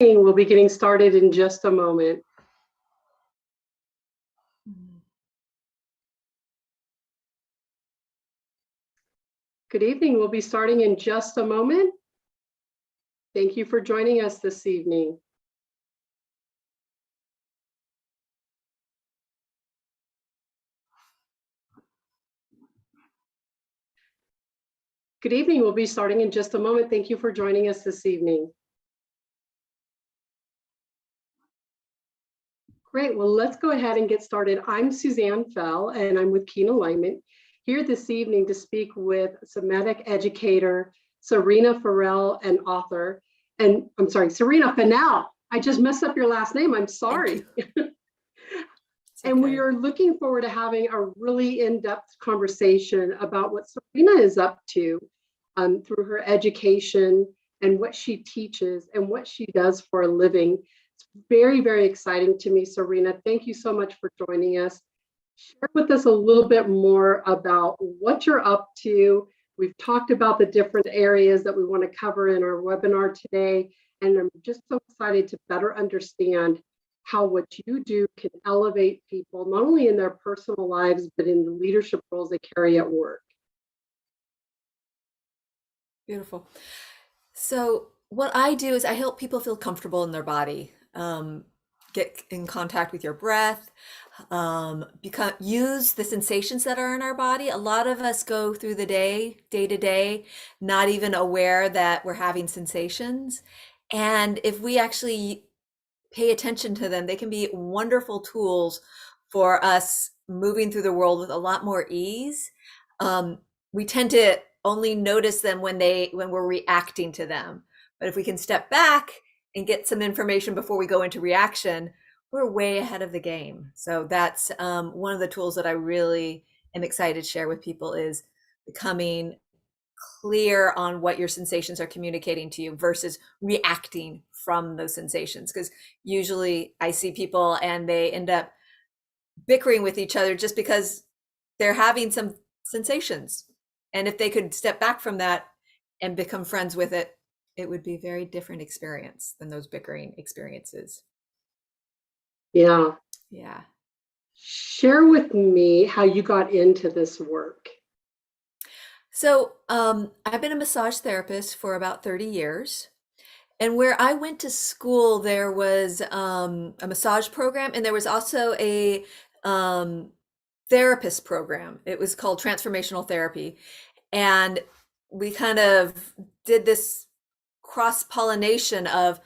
We'll be getting started in just a moment. Good evening. We'll be starting in just a moment. Thank you for joining us this evening. Good evening. We'll be starting in just a moment. Thank you for joining us this evening. Great. Well, let's go ahead and get started. I'm Suzanne Fell, and I'm with Keen Alignment, here this evening to speak with somatic educator Serena Farrell and author. And I'm sorry, Serena Fennell. I just messed up your last name. I'm sorry. And we are looking forward to having a really in-depth conversation about what Serena is up to through her education and what she teaches and what she does for a living. It's very, very exciting to me, Serena. Thank you so much for joining us. Share with us a little bit more about what you're up to. We've talked about the different areas that we want to cover in our webinar today, and I'm just so excited to better understand how what you do can elevate people, not only in their personal lives, but in the leadership roles they carry at work. Beautiful. So what I do is I help people feel comfortable in their body, get in contact with your breath, use the sensations that are in our body. A lot of us go through the day to day, not even aware that we're having sensations. And if we actually pay attention to them, they can be wonderful tools for us moving through the world with a lot more ease. We tend to only notice them when we're reacting to them. But if we can step back and get some information before we go into reaction, we're way ahead of the game. So that's one of the tools that I really am excited to share with people, is becoming clear on what your sensations are communicating to you versus reacting from those sensations. Because usually I see people and they end up bickering with each other just because they're having some sensations. And if they could step back from that and become friends with it, it would be a very different experience than those bickering experiences. Yeah. Yeah. Share with me how you got into this work. So I've been a massage therapist for about 30 years. And where I went to school, there was a massage program, and there was also a therapist program. It was called transformational therapy. And we kind of did this cross-pollination of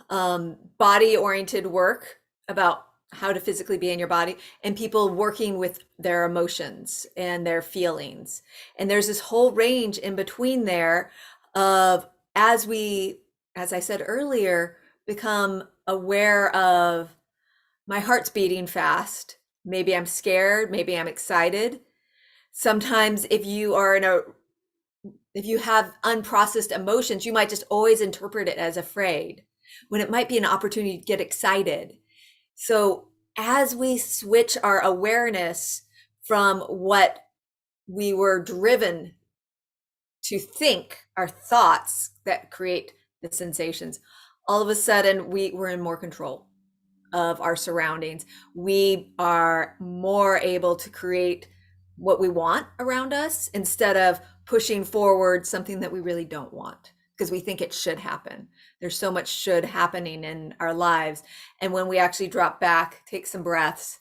body-oriented work about how to physically be in your body, and people working with their emotions and their feelings. And there's this whole range in between there of, as I said earlier, become aware of my heart's beating fast. Maybe I'm scared, maybe I'm excited. Sometimes if you have unprocessed emotions, you might just always interpret it as afraid, when it might be an opportunity to get excited. So as we switch our awareness from what we were driven to think, our thoughts that create the sensations, all of a sudden we're in more control of our surroundings. We are more able to create what we want around us instead of pushing forward something that we really don't want because we think it should happen. There's so much should happening in our lives. And when we actually drop back, take some breaths,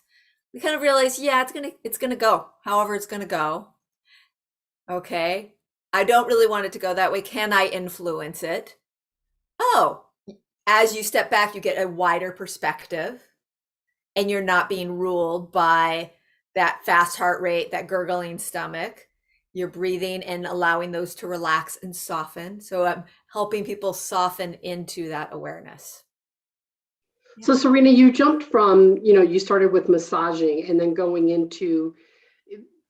we kind of realize, yeah, it's gonna go however it's gonna go. Okay, I don't really want it to go that way. Can I influence it? Oh, as you step back, you get a wider perspective, and you're not being ruled by that fast heart rate, that gurgling stomach. You're breathing and allowing those to relax and soften. So I'm helping people soften into that awareness. So Serena, you jumped from, you started with massaging and then going into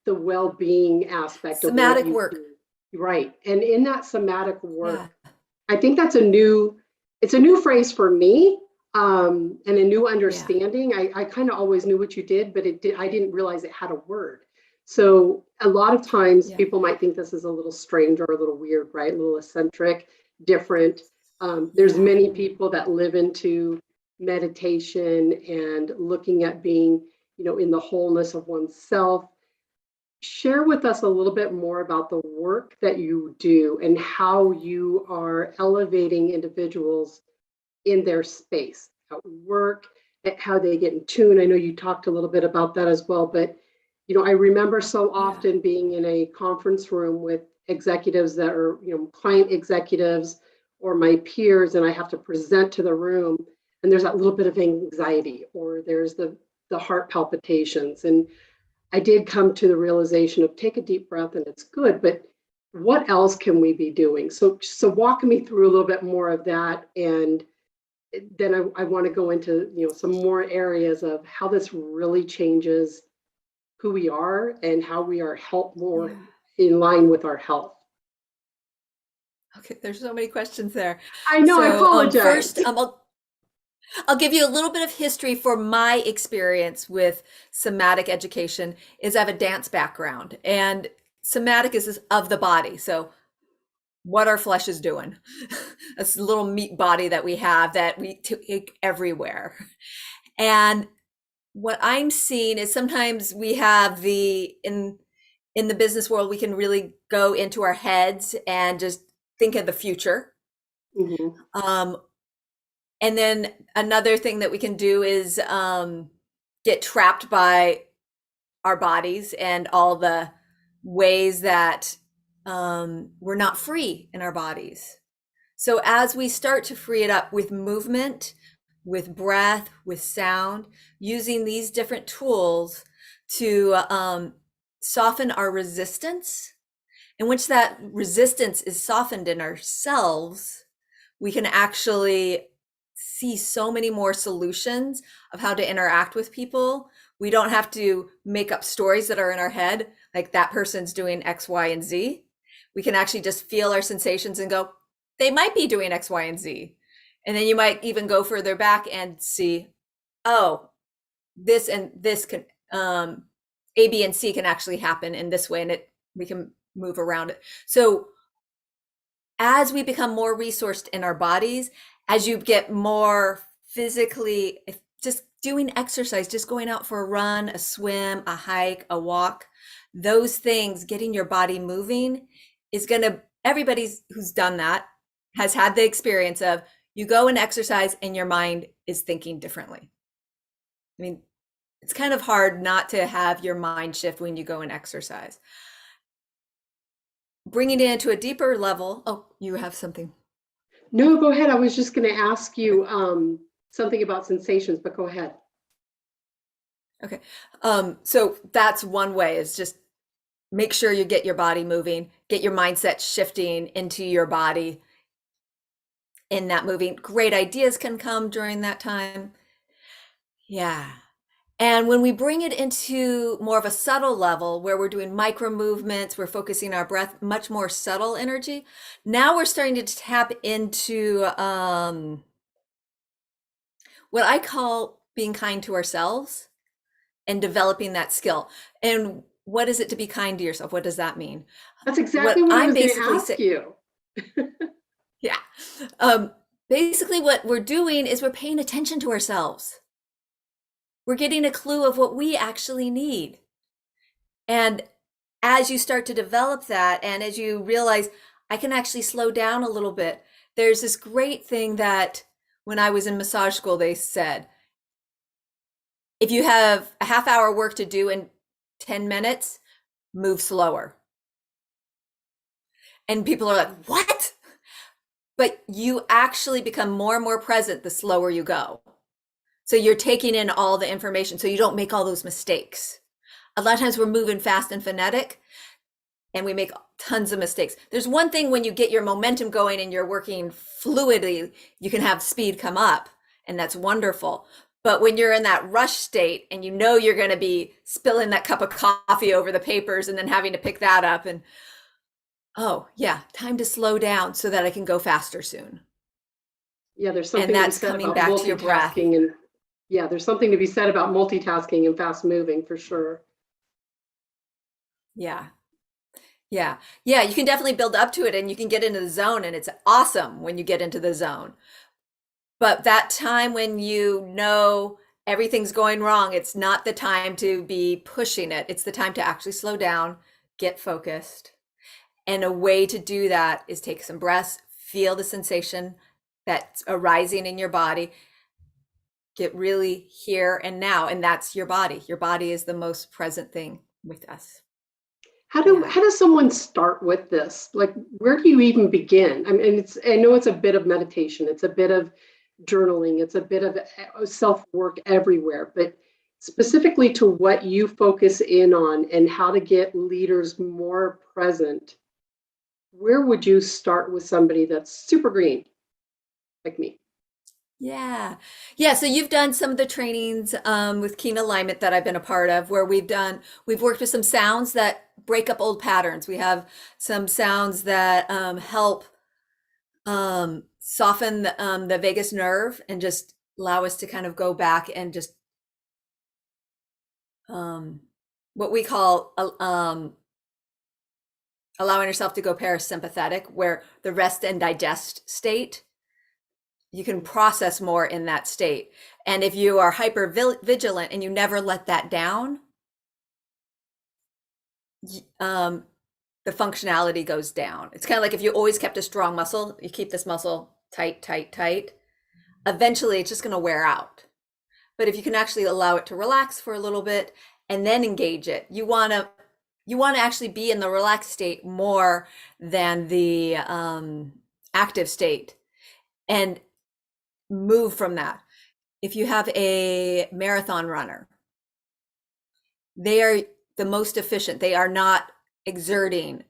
the well-being aspect Somatic of what work. you do. Right. And in that somatic work, Yeah. I think it's a new phrase for me, and a new understanding. Yeah. I kind of always knew what you did, but I didn't realize it had a word. So a lot of times people might think this is a little strange or a little weird, right? A little eccentric, different. There's many people that live into meditation and looking at being, in the wholeness of oneself. Share with us a little bit more about the work that you do and how you are elevating individuals in their space at work, at how they get in tune. I know you talked a little bit about that as well, but I remember so often being in a conference room with executives that are, client executives or my peers, and I have to present to the room, and there's that little bit of anxiety, or there's the heart palpitations. And I did come to the realization of take a deep breath and it's good, but what else can we be doing? So walk me through a little bit more of that. And then I want to go into, some more areas of how this really changes who we are and how we are helped more in line with our health. Okay, there's so many questions there. I know, I apologize. First, I'll give you a little bit of history for my experience with somatic education. Is I have a dance background, and somatic is of the body. So what our flesh is doing, this little meat body that we have that we take everywhere. And what I'm seeing is sometimes we have in the business world, we can really go into our heads and just think of the future. Mm-hmm. And then another thing that we can do is get trapped by our bodies and all the ways that we're not free in our bodies. So as we start to free it up with movement, with breath, with sound, using these different tools to soften our resistance, and once that resistance is softened in ourselves, we can actually see so many more solutions of how to interact with people. We don't have to make up stories that are in our head, like that person's doing X, Y, and Z. We can actually just feel our sensations and go, they might be doing X, Y, and Z. And then you might even go further back and see, oh, this and this can, A, B, and C can actually happen in this way, and we can move around it. So as we become more resourced in our bodies, as you get more physically, just doing exercise, just going out for a run, a swim, a hike, a walk, those things, getting your body moving is everybody who's done that has had the experience of you go and exercise and your mind is thinking differently. I mean, it's kind of hard not to have your mind shift when you go and exercise. Bringing it into a deeper level. Oh, you have something. No, go ahead. I was just going to ask you something about sensations, but go ahead. Okay. So that's one way, is just make sure you get your body moving, get your mindset shifting into your body. In that moving, great ideas can come during that time. Yeah. And when we bring it into more of a subtle level where we're doing micro movements, we're focusing our breath, much more subtle energy. Now we're starting to tap into what I call being kind to ourselves and developing that skill. And what is it to be kind to yourself? What does that mean? That's exactly what I was going to ask you. Yeah. Basically what we're doing is we're paying attention to ourselves. We're getting a clue of what we actually need. And as you start to develop that, and as you realize, I can actually slow down a little bit. There's this great thing that when I was in massage school, they said, if you have a half hour work to do in 10 minutes, move slower. And people are like, what? But you actually become more and more present the slower you go. So you're taking in all the information so you don't make all those mistakes. A lot of times we're moving fast and frenetic and we make tons of mistakes. There's one thing when you get your momentum going and you're working fluidly, you can have speed come up, and that's wonderful. But when you're in that rush state and you know you're going to be spilling that cup of coffee over the papers and then having to pick that up and, oh yeah, time to slow down so that I can go faster soon. Yeah, there's something and that's coming back to your breath. And yeah, there's something to be said about multitasking and fast moving for sure. Yeah. Yeah. Yeah, you can definitely build up to it and you can get into the zone and it's awesome when you get into the zone. But that time when you know everything's going wrong, it's not the time to be pushing it. It's the time to actually slow down, get focused. And a way to do that is take some breaths, feel the sensation that's arising in your body, get really here and now. And that's your body. Your body is the most present thing with us. Yeah. How does someone start with this? Like, where do you even begin? I mean, I know it's a bit of meditation, it's a bit of journaling, it's a bit of self work everywhere, but specifically to what you focus in on and how to get leaders more present, where would you start with somebody that's super green like me? Yeah. Yeah. So you've done some of the trainings with Keen Alignment that I've been a part of where we've worked with some sounds that break up old patterns. We have some sounds that help soften the vagus nerve and just allow us to kind of go back and just um, what we call allowing yourself to go parasympathetic, where the rest and digest state, you can process more in that state. And if you are hyper vigilant and you never let that down, um, the functionality goes down. It's kind of like if you always kept a strong muscle, you keep this muscle tight, tight, tight. Eventually, it's just going to wear out. But if you can actually allow it to relax for a little bit and then engage it, you want to actually be in the relaxed state more than the active state, and move from that. If you have a marathon runner, they are the most efficient. They are not exerting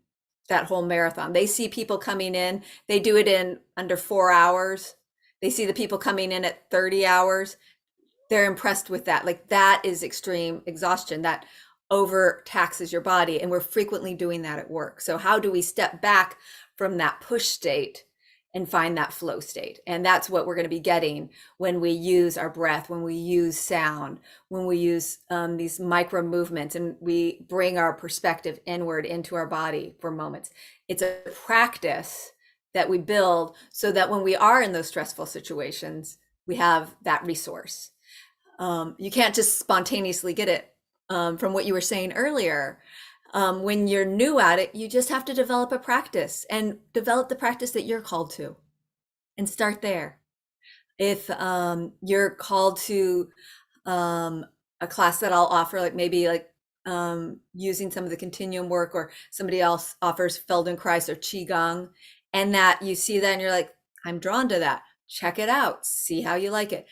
that whole marathon. They see people coming in, they do it in under 4 hours. They see the people coming in at 30 hours. They're impressed with that. Like that is extreme exhaustion that overtaxes your body. And we're frequently doing that at work. So, how do we step back from that push state and find that flow state? And that's what we're going to be getting when we use our breath, when we use sound, when we use these micro movements and we bring our perspective inward into our body for moments. It's a practice that we build so that when we are in those stressful situations, we have that resource. You can't just spontaneously get it. From what you were saying earlier, when you're new at it, you just have to develop a practice and develop the practice that you're called to and start there. If you're called to a class that I'll offer, like maybe like using some of the continuum work, or somebody else offers Feldenkrais or Qigong, and that you see that and you're like, I'm drawn to that. Check it out. See how you like it.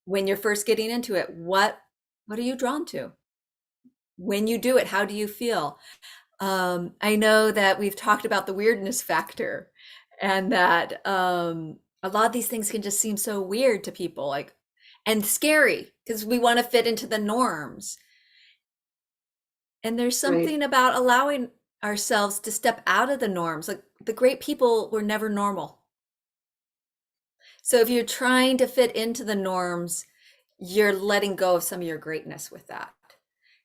When you're first getting into it, what are you drawn to? When you do it, how do you feel? I know that we've talked about the weirdness factor, and that a lot of these things can just seem so weird to people, like, and scary because we want to fit into the norms. And there's Right. something about allowing ourselves to step out of the norms. Like the great people were never normal. So if you're trying to fit into the norms, you're letting go of some of your greatness with that.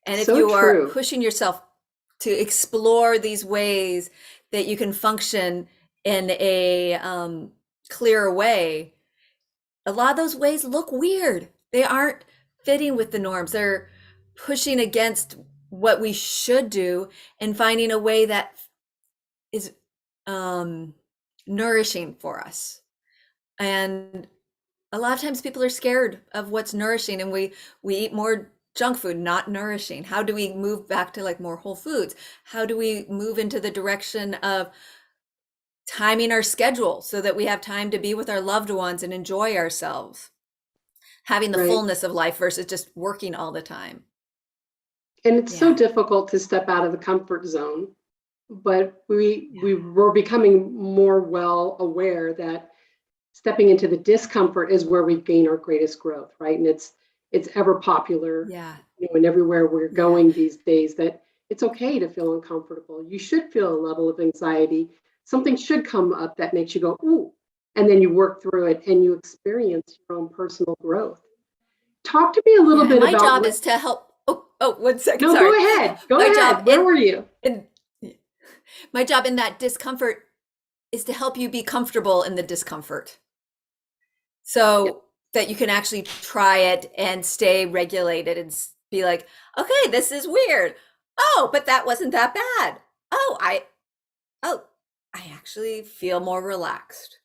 And if So you are true. pushing yourself to explore these ways that you can function in a clearer way, a lot of those ways look weird. They aren't fitting with the norms. They're pushing against what we should do and finding a way that is nourishing for us. And a lot of times people are scared of what's nourishing, and we eat more junk food, not nourishing. How do we move back to like more whole foods? How do we move into the direction of timing our schedule so that we have time to be with our loved ones and enjoy ourselves, having the Right. fullness of life versus just working all the time? And it's so Yeah. difficult to step out of the comfort zone, but we Yeah. were becoming more well aware that stepping into the discomfort is where we gain our greatest growth, right? And it's ever popular, Yeah. and everywhere we're Yeah. going these days, that it's okay to feel uncomfortable. You should feel a level of anxiety. Something should come up that makes you go, ooh, and then you work through it and you experience your own personal growth. Talk to me a little Yeah. And bit my about job what. is to help. Oh, 1 second. No, Sorry. go My ahead. job Where were you? in My job in that discomfort is to help you be comfortable in the discomfort Yeah. so that you can actually try it and stay regulated and be like, okay, this is weird. Oh, but that wasn't that bad. Oh, I actually feel more relaxed.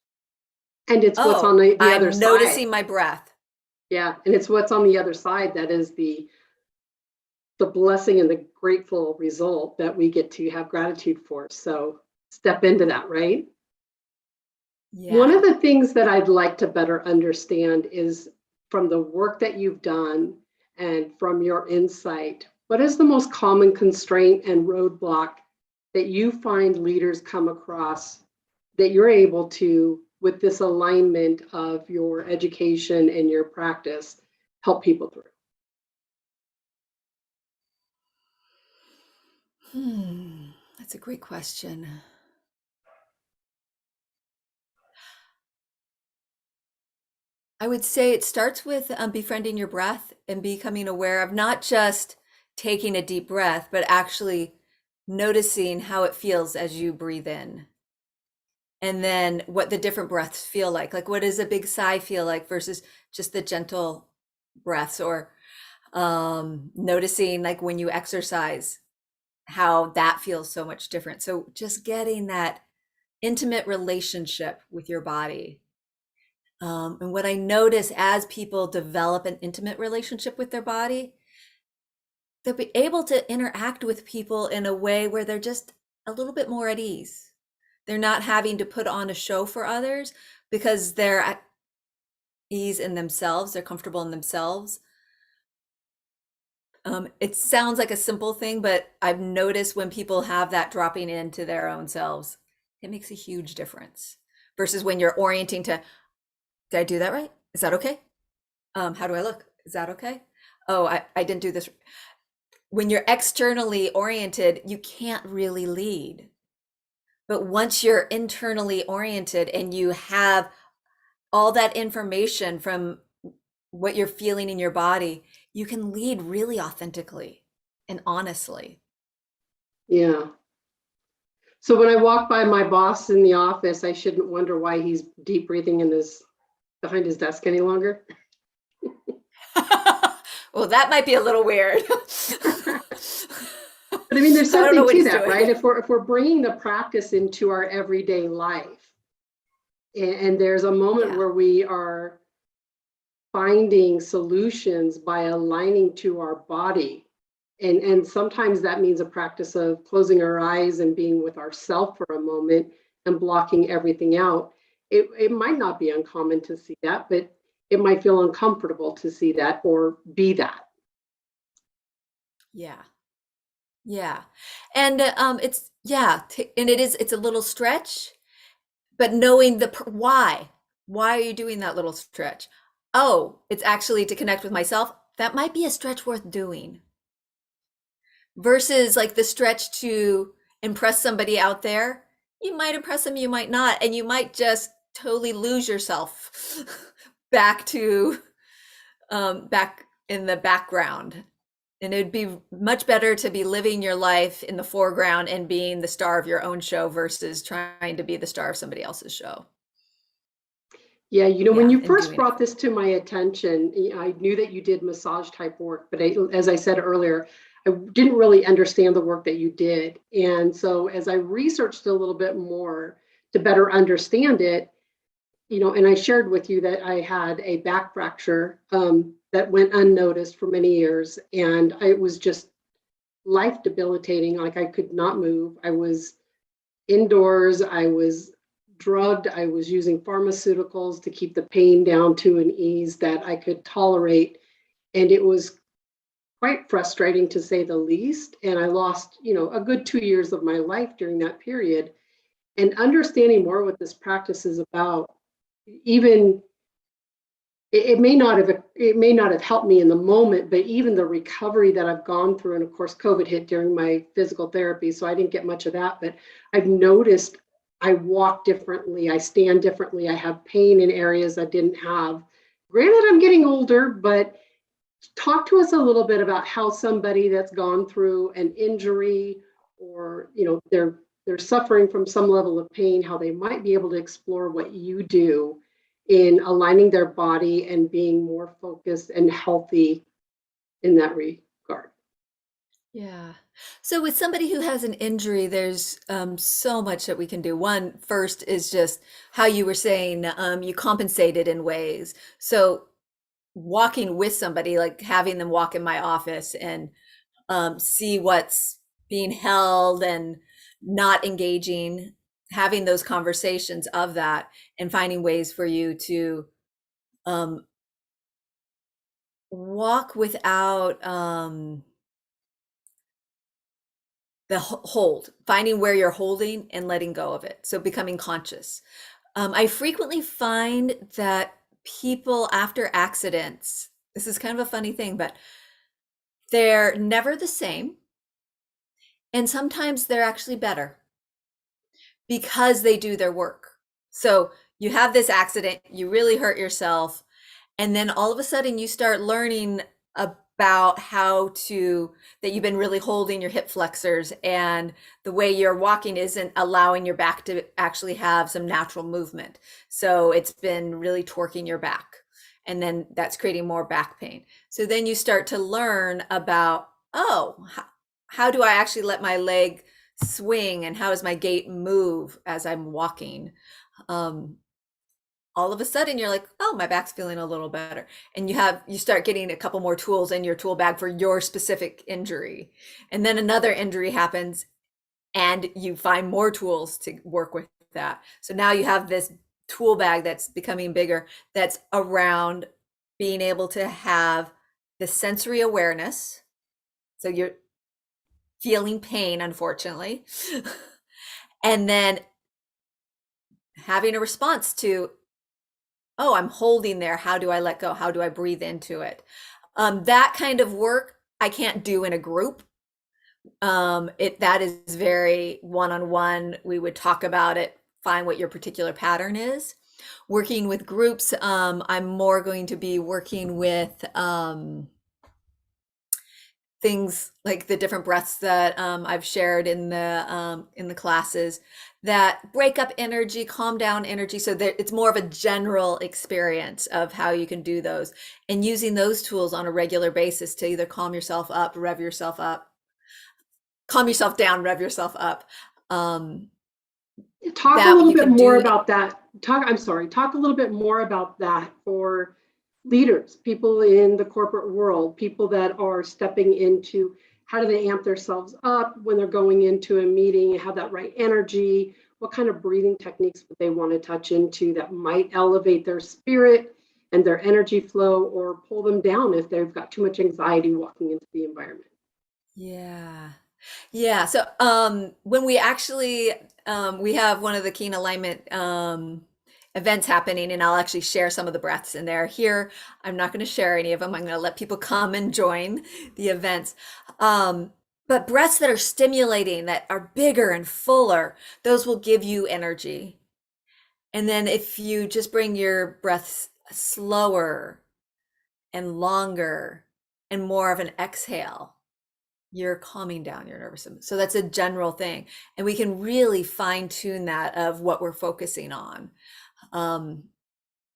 And it's what's on Oh, the other I'm side. noticing my breath. Yeah. And it's what's on the other side that is the blessing and the grateful result that we get to have gratitude for. So step into that, right? One of Yeah. the things that I'd like to better understand is from the work that you've done and from your insight, what is the most common constraint and roadblock that you find leaders come across that you're able to, with this alignment of your education and your practice, help people through? That's a great question. I would say it starts with befriending your breath and becoming aware of not just taking a deep breath, but actually noticing how it feels as you breathe in. And then what the different breaths feel like. Like, what does a big sigh feel like versus just the gentle breaths? Or noticing, like, when you exercise, how that feels so much different. So, just getting that intimate relationship with your body. And what I notice as people develop an intimate relationship with their body, they'll be able to interact with people in a way where they're just a little bit more at ease. They're not having to put on a show for others because they're at ease in themselves, they're comfortable in themselves. It sounds like a simple thing, but I've noticed when people have that dropping into their own selves, it makes a huge difference versus when you're orienting to, did I do that right? Is that okay? How do I look? Is that okay? Oh, I didn't do this. When you're externally oriented, you can't really lead. But once you're internally oriented and you have all that information from what you're feeling in your body, you can lead really authentically and honestly. Yeah. So when I walk by my boss in the office, I shouldn't wonder why he's deep breathing in his behind his desk any longer. Well, that might be a little weird. But I mean, there's I don't know something what to he's that, doing. right? If we're bringing the practice into our everyday life, and there's a moment Yeah. where we are finding solutions by aligning to our body, and sometimes that means a practice of closing our eyes and being with ourself for a moment and blocking everything out. It might not be uncommon to see that, but it might feel uncomfortable to see that or be that. Yeah. Yeah. And it's, yeah, and it's a little stretch, but knowing the why are you doing that little stretch? Oh, it's actually to connect with myself. That might be a stretch worth doing versus like the stretch to impress somebody out there. You might impress them, you might not, and you might just totally lose yourself back to back in the background. And it'd be much better to be living your life in the foreground and being the star of your own show versus trying to be the star of somebody else's show. Yeah, when Yeah, you and first doing it. brought this to my attention, I knew that you did massage type work, but as I said earlier, I didn't really understand the work that you did. And so as I researched a little bit more to better understand it, and I shared with you that I had a back fracture that went unnoticed for many years. And it was just life debilitating. Like I could not move. I was indoors. I was drugged. I was using pharmaceuticals to keep the pain down to an ease that I could tolerate. And it was quite frustrating to say the least. And I lost, a good 2 years of my life during that period. And understanding more what this practice is about, even it may not have helped me in the moment, but even the recovery that I've gone through, and of course COVID hit during my physical therapy, so I didn't get much of that, but I've noticed I walk differently, I stand differently, I have pain in areas I didn't have. Granted, I'm getting older, but talk to us a little bit about how somebody that's gone through an injury or they're they're suffering from some level of pain, how they might be able to explore what you do in aligning their body and being more focused and healthy in that regard. Yeah. So with somebody who has an injury, there's so much that we can do. One, first is just how you were saying, you compensated in ways. So walking with somebody, like having them walk in my office and see what's being held and not engaging, having those conversations of that and finding ways for you to um, walk without the hold, finding where you're holding and letting go of it. So becoming conscious. I frequently find that people after accidents, this is kind of a funny thing, but they're never the same. And sometimes they're actually better because they do their work. So you have this accident, you really hurt yourself, and then all of a sudden you start learning about how to, that you've been really holding your hip flexors and the way you're walking isn't allowing your back to actually have some natural movement. So it's been really torquing your back. And then that's creating more back pain. So then you start to learn about, oh, how do I actually let my leg swing and how does my gait move as I'm walking? Um, all of a sudden you're like, oh, my back's feeling a little better. And you start getting a couple more tools in your tool bag for your specific injury. And then another injury happens and you find more tools to work with that. So now you have this tool bag that's becoming bigger, that's around being able to have the sensory awareness. So you're feeling pain, unfortunately. And then having a response to, oh, I'm holding there. How do I let go? How do I breathe into it? That kind of work I can't do in a group. That is very one-on-one. We would talk about it, find what your particular pattern is. Working with groups, I'm more going to be working with things like the different breaths that I've shared in the classes that break up energy, calm down energy. So that it's more of a general experience of how you can do those and using those tools on a regular basis to either calm yourself up, rev yourself up, calm yourself down, rev yourself up. Talk a That little you bit can more do. about that. Talk a little bit more about that for leaders, people in the corporate world, people that are stepping into how do they amp themselves up when they're going into a meeting, have that right energy, what kind of breathing techniques would they want to touch into that might elevate their spirit and their energy flow or pull them down if they've got too much anxiety walking into the environment. Yeah. Yeah. So when we actually we have one of the keen alignment events happening, and I'll actually share some of the breaths in there. Here, I'm not going to share any of them. I'm going to let people come and join the events. But breaths that are stimulating, that are bigger and fuller, those will give you energy. And then if you just bring your breaths slower and longer and more of an exhale, you're calming down your nervous system. So that's a general thing. And we can really fine tune that of what we're focusing on um,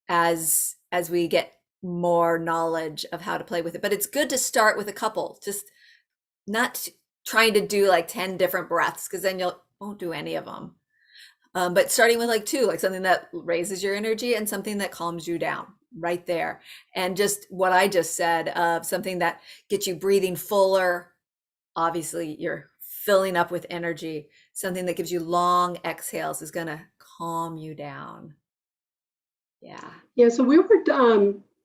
as we get more knowledge of how to play with it. But it's good to start with a couple, just not trying to do like 10 different breaths because then you'll won't do any of them. But starting with like two, like something that raises your energy and something that calms you down right there. And just what I just said of something that gets you breathing fuller. Obviously, you're filling up with energy. Something that gives you long exhales is going to calm you down. Yeah. Yeah, so we were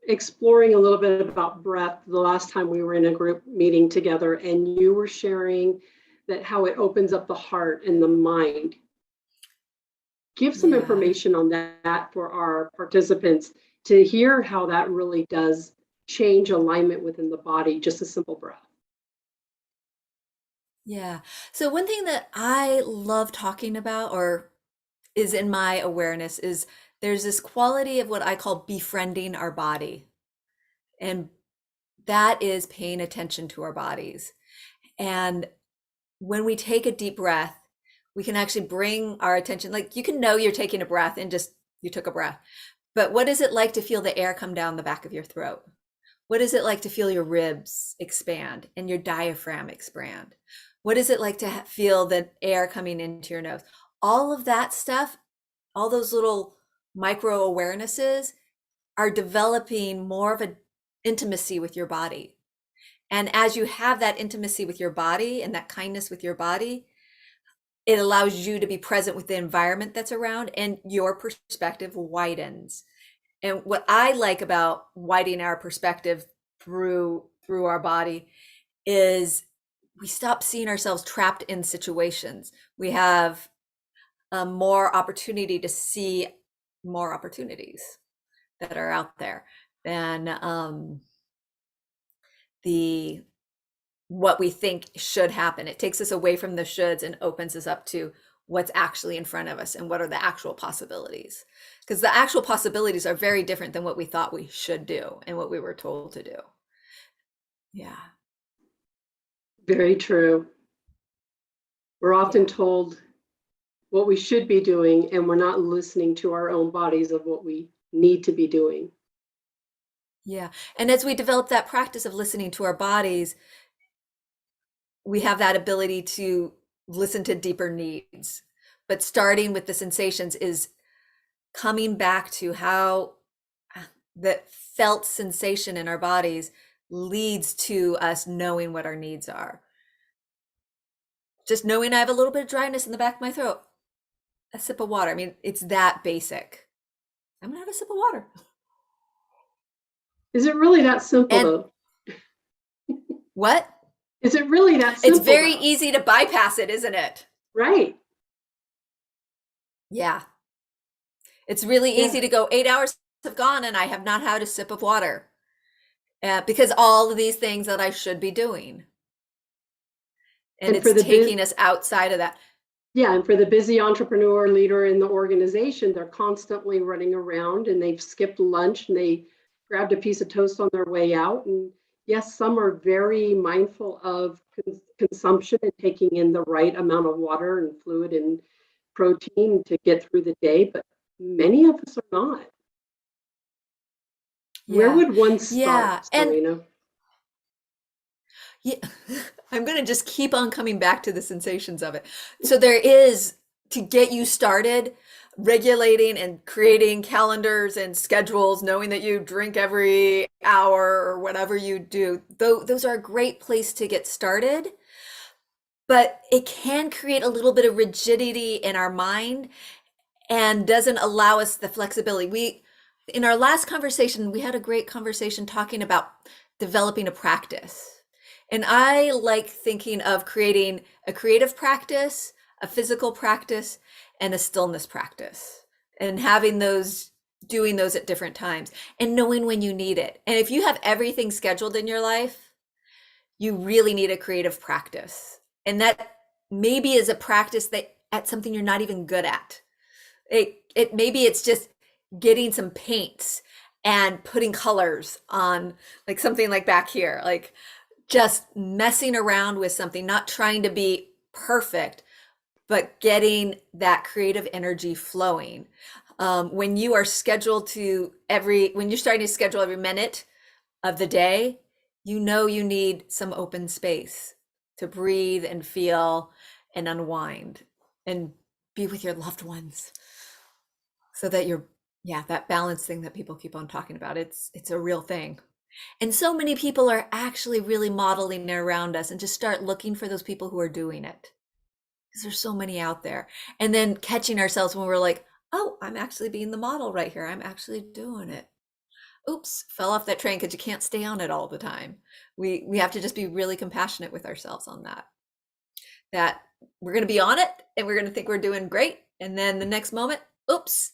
exploring a little bit about breath the last time we were in a group meeting together, and you were sharing that how it opens up the heart and the mind. Give some Yeah. information on that for our participants to hear how that really does change alignment within the body, just a simple breath. Yeah. So one thing that I love talking about or is in my awareness is there's this quality of what I call befriending our body. And that is paying attention to our bodies. And when we take a deep breath, we can actually bring our attention, like you can know you're taking a breath and just you took a breath. But what is it like to feel the air come down the back of your throat? What is it like to feel your ribs expand and your diaphragm expand? What is it like to feel the air coming into your nose? All of that stuff, all those little micro awarenesses are developing more of an intimacy with your body. And as you have that intimacy with your body and that kindness with your body, it allows you to be present with the environment that's around, and your perspective widens. And what I like about widening our perspective through our body is we stop seeing ourselves trapped in situations. We have more opportunity to see more opportunities that are out there than the what we think should happen. It takes us away from the shoulds and opens us up to what's actually in front of us and what are the actual possibilities. Because the actual possibilities are very different than what we thought we should do and what we were told to do. Yeah. Very true. We're often told what we should be doing, and we're not listening to our own bodies of what we need to be doing. Yeah. And as we develop that practice of listening to our bodies, we have that ability to listen to deeper needs. But starting with the sensations is coming back to how that felt sensation in our bodies leads to us knowing what our needs are. Just knowing I have a little bit of dryness in the back of my throat, a sip of water. I mean, it's that basic. I'm gonna have a sip of water. Is it really that simple, And though? what? Is it really that simple? It's very though? easy to bypass it, isn't it? Right. Yeah. It's really easy to go 8 hours have gone and I have not had a sip of water because all of these things that I should be doing. And for it's taking us outside of that. Yeah, and for the busy entrepreneur leader in the organization, they're constantly running around and they've skipped lunch and they grabbed a piece of toast on their way out. And yes, some are very mindful of consumption and taking in the right amount of water and fluid and protein to get through the day, but many of us are not. Where would one start, Serena? Yeah, I'm going to just keep on coming back to the sensations of it. So there is, to get you started, regulating and creating calendars and schedules, knowing that you drink every hour or whatever you do. Those are a great place to get started. But it can create a little bit of rigidity in our mind and doesn't allow us the flexibility. In our last conversation, we had a great conversation talking about developing a practice. And I like thinking of creating a creative practice, a physical practice, and a stillness practice, and having those, doing those at different times and knowing when you need it. And if you have everything scheduled in your life, you really need a creative practice. And that maybe is a practice that at something you're not even good at. It maybe it's just getting some paints and putting colors on, like something like back here, like just messing around with something, not trying to be perfect, but getting that creative energy flowing. When you are scheduled to when you're starting to schedule every minute of the day, you know you need some open space to breathe and feel and unwind and be with your loved ones, so that that balance thing that people keep on talking about, it's a real thing. And so many people are actually really modeling it around us, and just start looking for those people who are doing it, because there's so many out there. And then catching ourselves when we're like, oh, I'm actually being the model right here. I'm actually doing it. Oops, fell off that train, because you can't stay on it all the time. We have to just be really compassionate with ourselves on that we're going to be on it and we're going to think we're doing great. And then the next moment, oops,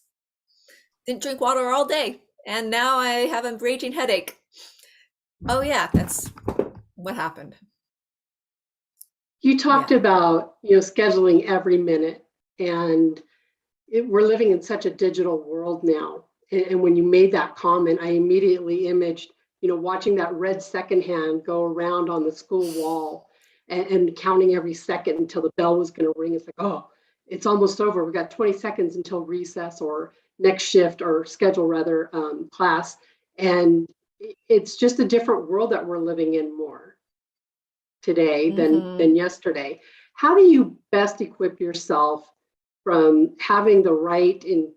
didn't drink water all day. And now I have a raging headache. Oh yeah, that's what happened. You talked about, scheduling every minute, and we're living in such a digital world now. And when you made that comment, I immediately imaged, watching that red second hand go around on the school wall and counting every second until the bell was going to ring. It's like, oh, it's almost over. We've got 20 seconds until recess or next shift or schedule rather class. And it's just a different world that we're living in more today than yesterday. How do you best equip yourself from having the right in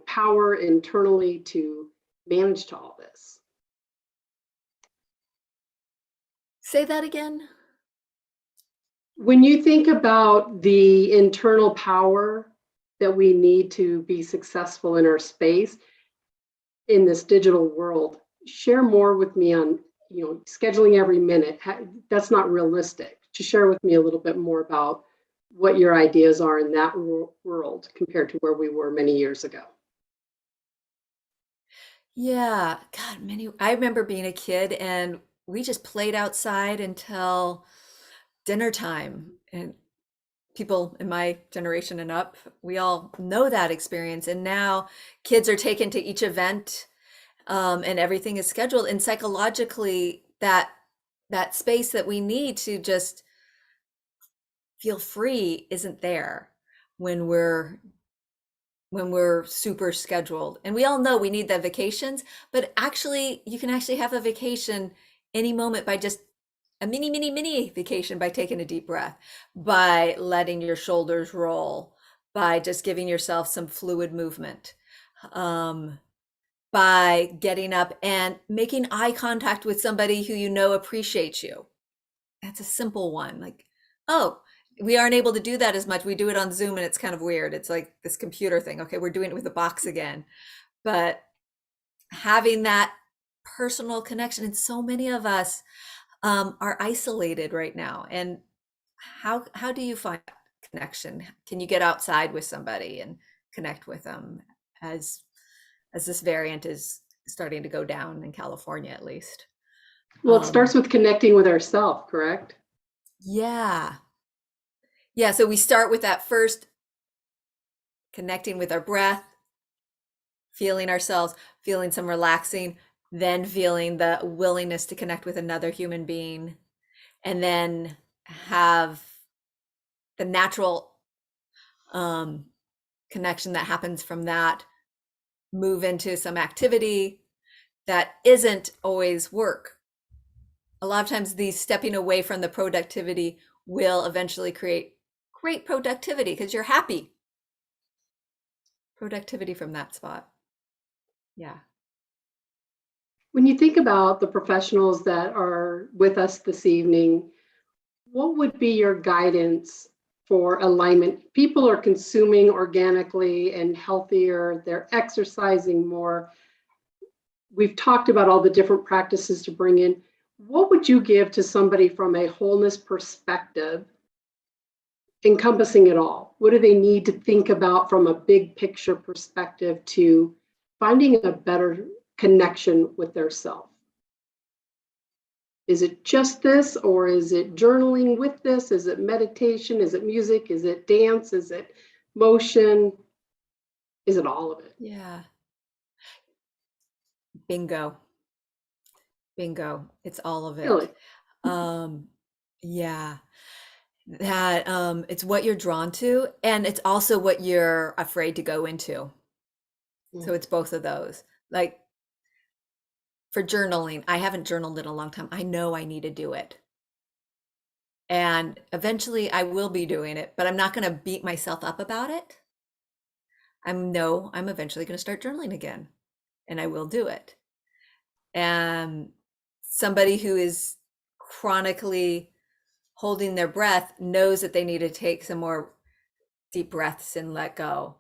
power internally to manage to all this? Say that again. When you think about the internal power that we need to be successful in our space in this digital world, share more with me on scheduling every minute. That's not realistic. Just share with me a little bit more about what your ideas are in that world compared to where we were many years ago. Yeah, God, I remember being a kid and we just played outside until dinner time. And people in my generation and up, we all know that experience. And now kids are taken to each event, and everything is scheduled. And psychologically, that space that we need to just feel free isn't there when we're super scheduled. And we all know we need the vacations, but actually you can actually have a vacation any moment by just a mini vacation, by taking a deep breath, by letting your shoulders roll, by just giving yourself some fluid movement, by getting up and making eye contact with somebody who you know appreciates you. That's a simple one. Like, oh, we aren't able to do that as much. We do it on Zoom and it's kind of weird. It's like this computer thing. Okay, we're doing it with a box again. But having that personal connection, and so many of us are isolated right now. And how do you find that connection? Can you get outside with somebody and connect with them as this variant is starting to go down in California, at least? Well, it starts with connecting with ourselves, correct? Yeah. Yeah, so we start with that first, connecting with our breath, feeling ourselves, feeling some relaxing, then feeling the willingness to connect with another human being, and then have the natural connection that happens from that move into some activity that isn't always work. A lot of times these stepping away from the productivity will eventually create great productivity because you're happy. Productivity from that spot. Yeah. When you think about the professionals that are with us this evening, what would be your guidance for alignment? People are consuming organically and healthier, they're exercising more. We've talked about all the different practices to bring in. What would you give to somebody from a wholeness perspective, encompassing it all? What do they need to think about from a big picture perspective to finding a better connection with their self? Is it just this, or is it journaling with this? Is it meditation? Is it music? Is it dance? Is it motion? Is it all of it? Yeah. Bingo. Bingo. It's all of Really? it. Yeah. That it's what you're drawn to, and it's also what you're afraid to go into. So it's both of those. Like for journaling, I haven't journaled in a long time. I know I need to do it. And eventually I will be doing it, but I'm not going to beat myself up about it. I'm eventually going to start journaling again, and I will do it. And somebody who is chronically holding their breath knows that they need to take some more deep breaths and let go.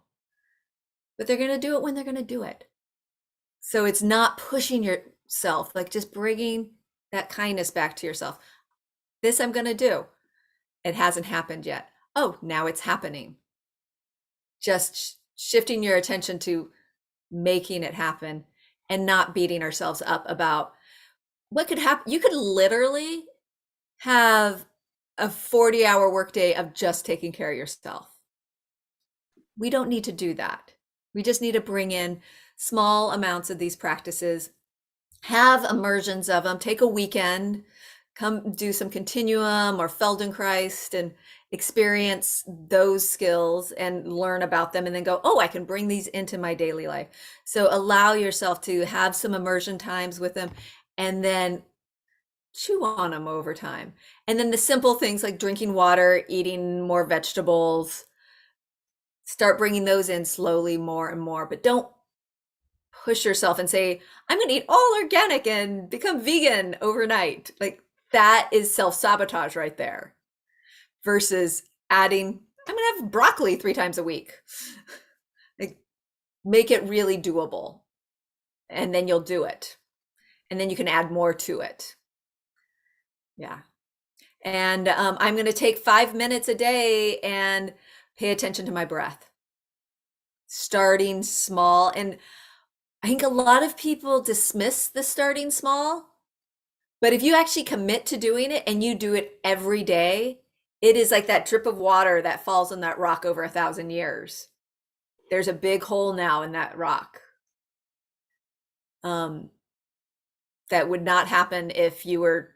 But they're going to do it when they're going to do it. So it's not pushing yourself, like just bringing that kindness back to yourself. This I'm going to do. It hasn't happened yet. Oh, now it's happening. Just shifting your attention to making it happen and not beating ourselves up about what could happen. You could literally have a 40-hour workday of just taking care of yourself. We don't need to do that. We just need to bring in small amounts of these practices, have immersions of them, take a weekend, come do some continuum or Feldenkrais, experience those skills and learn about them and then go, oh, I can bring these into my daily life. So allow yourself to have some immersion times with them and then chew on them over time. And then the simple things like drinking water, eating more vegetables, start bringing those in slowly more and more, but don't push yourself and say, I'm going to eat all organic and become vegan overnight. Like that is self-sabotage right there versus adding, I'm going to have broccoli 3 times a week. Like make it really doable and then you'll do it. And then you can add more to it. Yeah. And I'm going to take 5 minutes a day and pay attention to my breath. Starting small. And I think a lot of people dismiss the starting small, but if you actually commit to doing it and you do it every day, it is like that drip of water that falls on that rock over 1,000 years. There's a big hole now in that rock. That would not happen if you were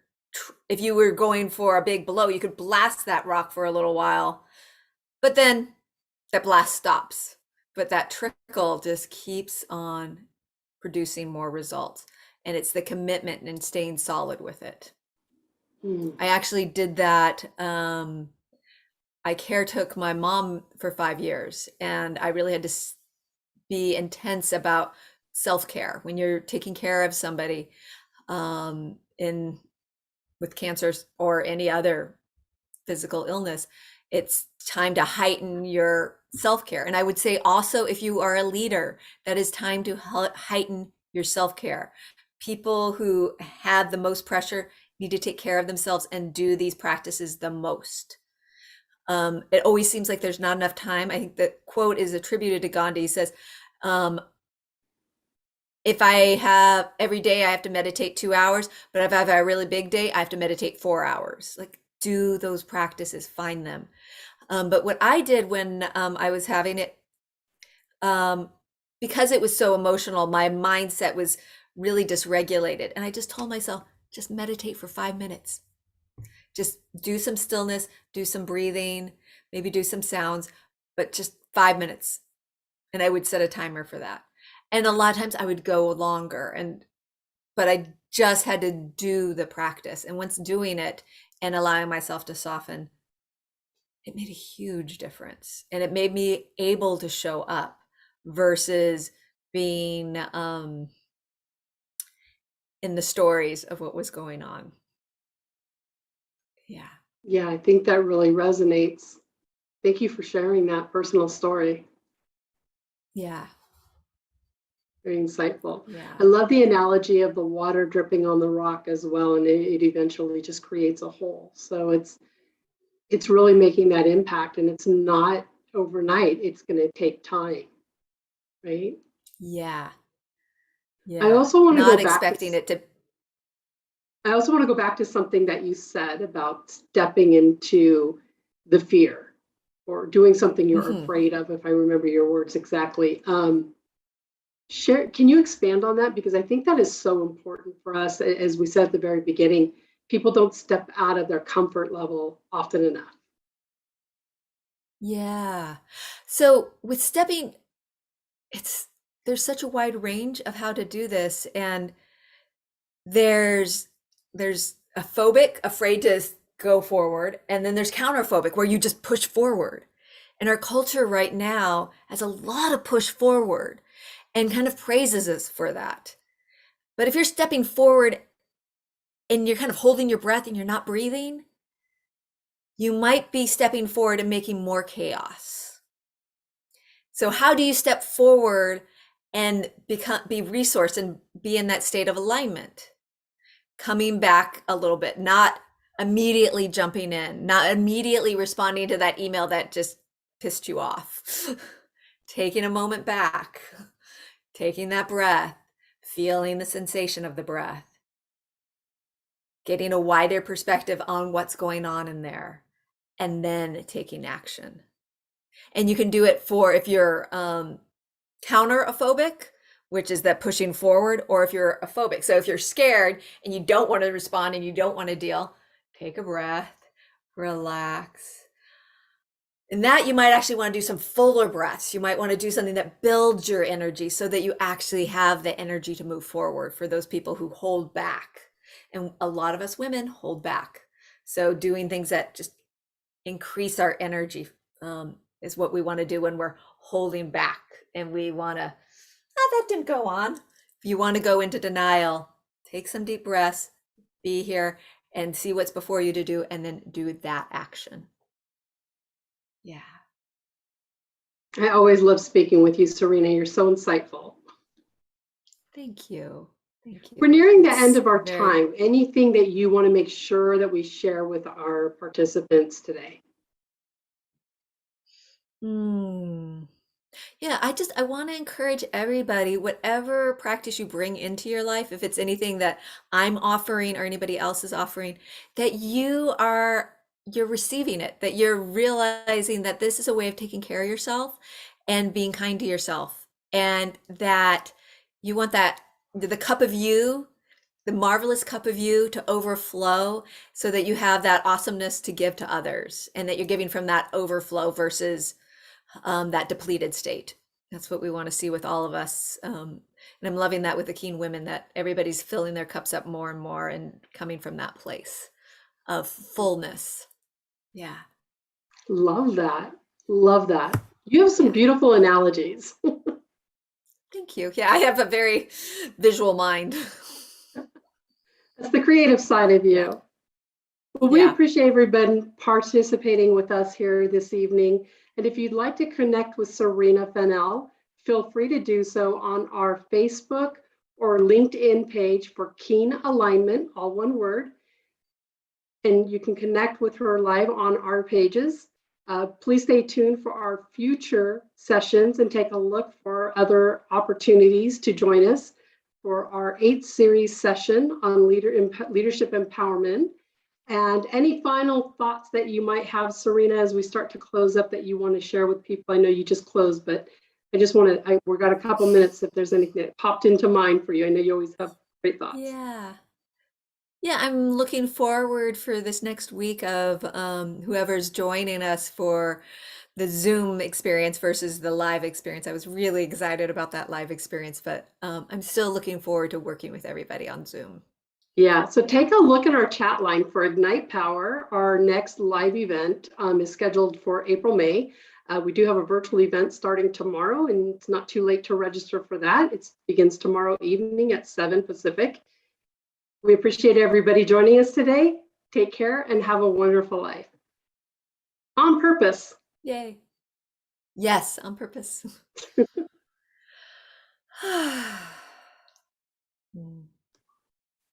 going for a big blow. You could blast that rock for a little while, but then that blast stops. But that trickle just keeps on producing more results. And it's the commitment and staying solid with it. I actually did that. I caretook my mom for 5 years, and I really had to be intense about self-care. When you're taking care of somebody with cancer or any other physical illness, it's time to heighten your self-care. And I would say also, if you are a leader, that is time to heighten your self-care. People who have the most pressure need to take care of themselves and do these practices the most. It always seems like there's not enough time. I think the quote is attributed to Gandhi. He says, if I have every day I have to meditate 2 hours, but if I have a really big day, I have to meditate 4 hours. Like do those practices, find them. But what I did when I was having it, because it was so emotional, my mindset was really dysregulated. And I just told myself, just meditate for 5 minutes. Just do some stillness, do some breathing, maybe do some sounds, but just 5 minutes. And I would set a timer for that. And a lot of times I would go longer, but I just had to do the practice. And once doing it and allowing myself to soften, it made a huge difference. And it made me able to show up versus being in the stories of what was going on. Yeah. Yeah, I think that really resonates. Thank you for sharing that personal story. Yeah. Very insightful. Yeah. I love the analogy of the water dripping on the rock as well, and it eventually just creates a hole. So it's really making that impact, and it's not overnight. It's going to take time, right? Yeah. I also want to Not go back expecting it to. I also want to go back to something that you said about stepping into the fear or doing something you're afraid of, if I remember your words exactly. Can you expand on that? Because I think that is so important for us. As we said at the very beginning, people don't step out of their comfort level often enough. Yeah. So with stepping, there's such a wide range of how to do this. And there's a phobic, afraid to go forward. And then there's counterphobic, where you just push forward. And our culture right now has a lot of push forward and kind of praises us for that. But if you're stepping forward and you're kind of holding your breath and you're not breathing, you might be stepping forward and making more chaos. So how do you step forward and be resourced and be in that state of alignment? Coming back a little bit, not immediately jumping in, not immediately responding to that email that just pissed you off. Taking a moment back, taking that breath, feeling the sensation of the breath, getting a wider perspective on what's going on in there, and then taking action. And you can do it for if you're counterophobic, which is that pushing forward, or if you're a phobic. So if you're scared and you don't want to respond and you don't want to deal, take a breath, relax, And that you might actually want to do some fuller breaths. You might want to do something that builds your energy so that you actually have the energy to move forward for those people who hold back. And a lot of us women hold back. So doing things that just increase our energy is what we want to do when we're holding back and we want to, oh, that didn't go on. If you want to go into denial, take some deep breaths, be here and see what's before you to do, and then do that action. Yeah. I always love speaking with you, Serena. You're so insightful. Thank you. Thank you. We're nearing the It's end of our very, time. Anything that you want to make sure that we share with our participants today? Yeah, I want to encourage everybody, whatever practice you bring into your life, if it's anything that I'm offering or anybody else is offering, that you're receiving it, that you're realizing that this is a way of taking care of yourself and being kind to yourself, and that you want that the cup of you, the marvelous cup of you to overflow so that you have that awesomeness to give to others and that you're giving from that overflow versus that depleted state. That's what we want to see with all of us. And I'm loving that with the Keen women, that everybody's filling their cups up more and more and coming from that place of fullness. Yeah. Love that. Love that. You have some Yeah. beautiful analogies. Thank you. Yeah, I have a very visual mind. That's the creative side of Yeah. you. Well, we Yeah. appreciate everybody participating with us here this evening. And if you'd like to connect with Serena Fennell, feel free to do so on our Facebook or LinkedIn page for Keen Alignment, all one word. And you can connect with her live on our pages. Please stay tuned for our future sessions and take a look for other opportunities to join us for our 8th series session on leadership empowerment. And any final thoughts that you might have, Serena, as we start to close up that you want to share with people? I know you just closed, but I just want to, we've got a couple minutes if there's anything that popped into mind for you. I know you always have great thoughts. Yeah. Yeah, I'm looking forward for this next week of whoever's joining us for the Zoom experience versus the live experience. I was really excited about that live experience, but I'm still looking forward to working with everybody on Zoom. Yeah, so take a look at our chat line for Ignite Power. Our next live event is scheduled for April, May. We do have a virtual event starting tomorrow, and it's not too late to register for that. It begins tomorrow evening at 7 Pacific. We appreciate everybody joining us today. Take care and have a wonderful life. On purpose. Yay. Yes, on purpose.